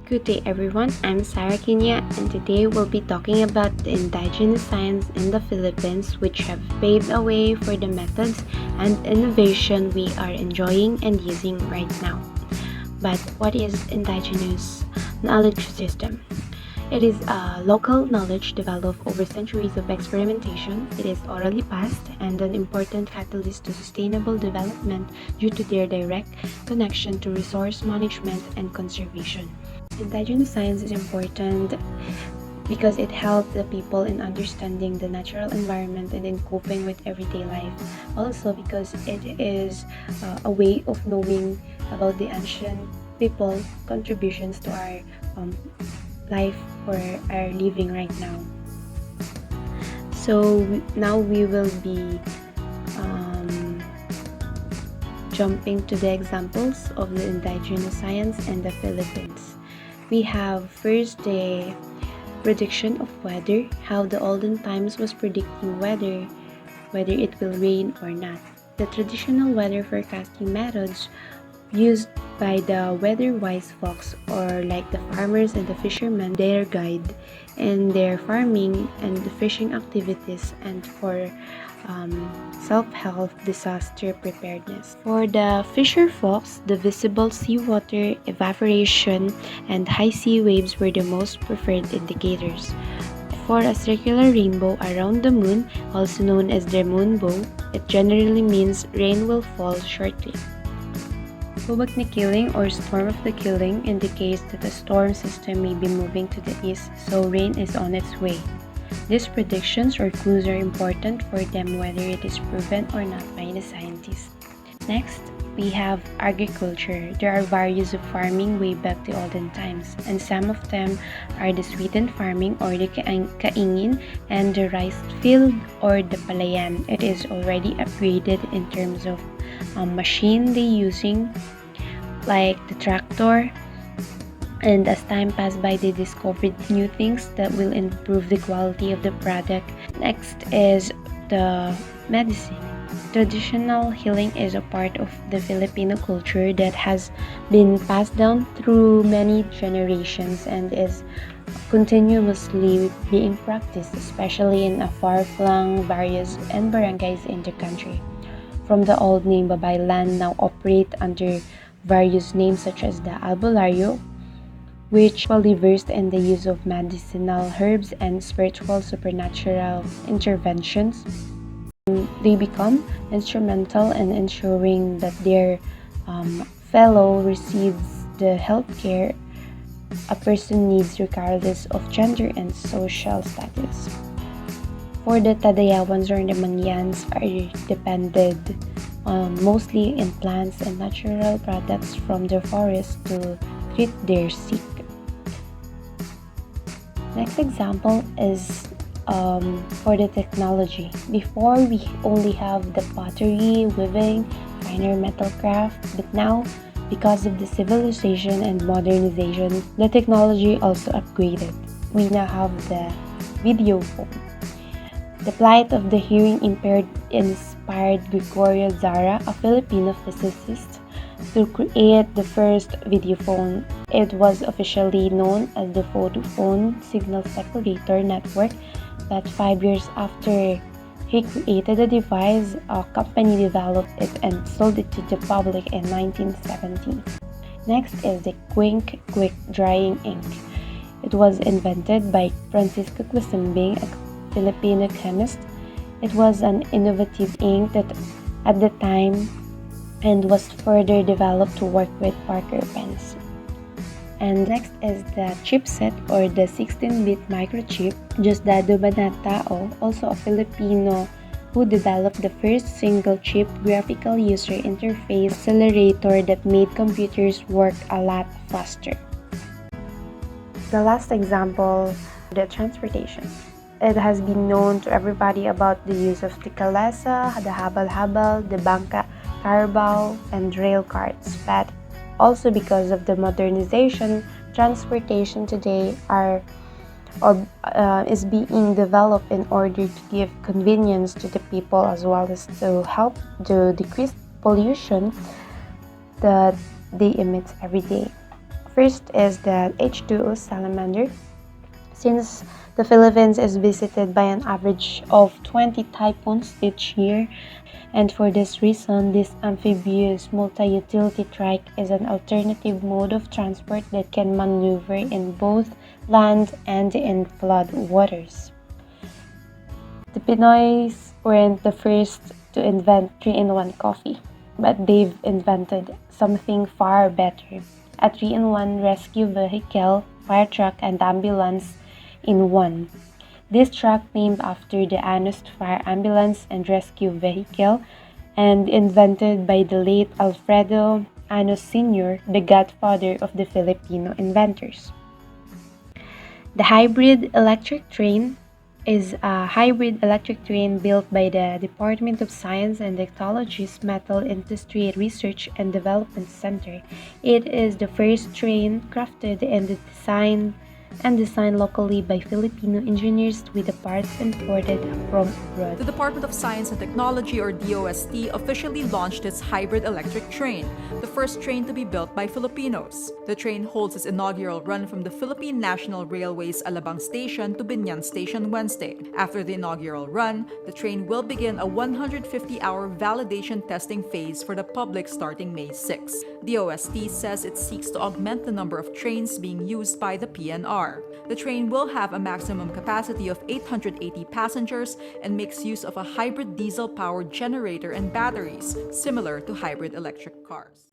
Good day everyone, I'm Sarah Quinia and today we'll be talking about the indigenous science in the Philippines which have paved a way for the methods and innovation we are enjoying and using right now. But what is indigenous knowledge system? It is a local knowledge developed over centuries of experimentation. It is orally passed and an important catalyst to sustainable development due to their direct connection to resource management and conservation. Indigenous science is important because it helps the people in understanding the natural environment and in coping with everyday life. Also because it is a way of knowing about the ancient people contributions to our life or our living right now. So now we will be jumping to the examples of the indigenous science in the Philippines. We have first the prediction of weather, how the olden times was predicting weather, whether it will rain or not. The traditional weather forecasting methods used by the weather-wise folks or like the farmers and the fishermen, their guide in their farming and the fishing activities and for self-help disaster preparedness. For the fisher folks, the visible seawater evaporation and high sea waves were the most preferred indicators. For a circular rainbow around the moon, also known as the moonbow, it generally means rain will fall shortly. Hubag ni Killing or storm of the Killing indicates that a storm system may be moving to the east, so rain is on its way. These predictions or clues are important for them whether it is proven or not by the scientists. Next, we have agriculture. There are various of farming way back to olden times, and some of them are the sweetened farming or the kaingin and the rice field or the palayan. It is already upgraded in terms of machine they using like the tractor, and as time passed by they discovered new things that will improve the quality of the product. Next is the medicine. Traditional healing is a part of the Filipino culture that has been passed down through many generations and is continuously being practiced, especially in a far-flung various and barangays in the country. From the old name Babay land now operate under various names such as the Albulario, which are well versed in the use of medicinal herbs and spiritual supernatural interventions. They become instrumental in ensuring that their fellow receives the health care a person needs regardless of gender and social status. For the Tadayawans or the Mangyans are depended mostly in plants and natural products from the forest to treat their sick. Next example is for the technology. Before we only have the pottery, weaving, finer metal craft, but now because of the civilization and modernization, the technology also upgraded. We now have the video phone. The plight of the hearing impaired inspired Gregorio Zara, a Filipino physicist, to create the first video phone. It was officially known as the Photophone Signal Separator Network, but 5 years after he created the device, a company developed it and sold it to the public in 1970. Next is the Quick Drying Ink. It was invented by Francisco Quisimbing, a Filipino chemist. It was an innovative ink that at the time and was further developed to work with Parker pens. And next is the chipset or the 16-bit microchip. Diosdado Banatao, also a Filipino who developed the first single-chip graphical user interface accelerator that made computers work a lot faster. The last example, the transportation. It has been known to everybody about the use of the kalesa, the habal-habal, the bangka, carabao, and rail cars. But also because of the modernization, transportation today is being developed in order to give convenience to the people as well as to help to decrease pollution that they emit every day. First is the H2O salamander. Since the Philippines is visited by an average of 20 typhoons each year, and for this reason, this amphibious multi-utility trike is an alternative mode of transport that can maneuver in both land and in flood waters. The Pinoys weren't the first to invent 3-in-1 coffee, but they've invented something far better. A 3-in-1 rescue vehicle, fire truck, and ambulance in one. This truck, named after the Anus Fire Ambulance and Rescue Vehicle, and invented by the late Alfredo Anus Sr., the godfather of the Filipino inventors. The hybrid electric train is a hybrid electric train built by the Department of Science and Technology's Metal Industry Research and Development Center. It is the first train crafted and designed locally by Filipino engineers with the parts imported from abroad. The Department of Science and Technology, or DOST, officially launched its hybrid electric train, the first train to be built by Filipinos. The train holds its inaugural run from the Philippine National Railway's Alabang Station to Binyan Station Wednesday. After the inaugural run, the train will begin a 150-hour validation testing phase for the public starting May 6. DOST says it seeks to augment the number of trains being used by the PNR. The train will have a maximum capacity of 880 passengers and makes use of a hybrid diesel-powered generator and batteries, similar to hybrid electric cars.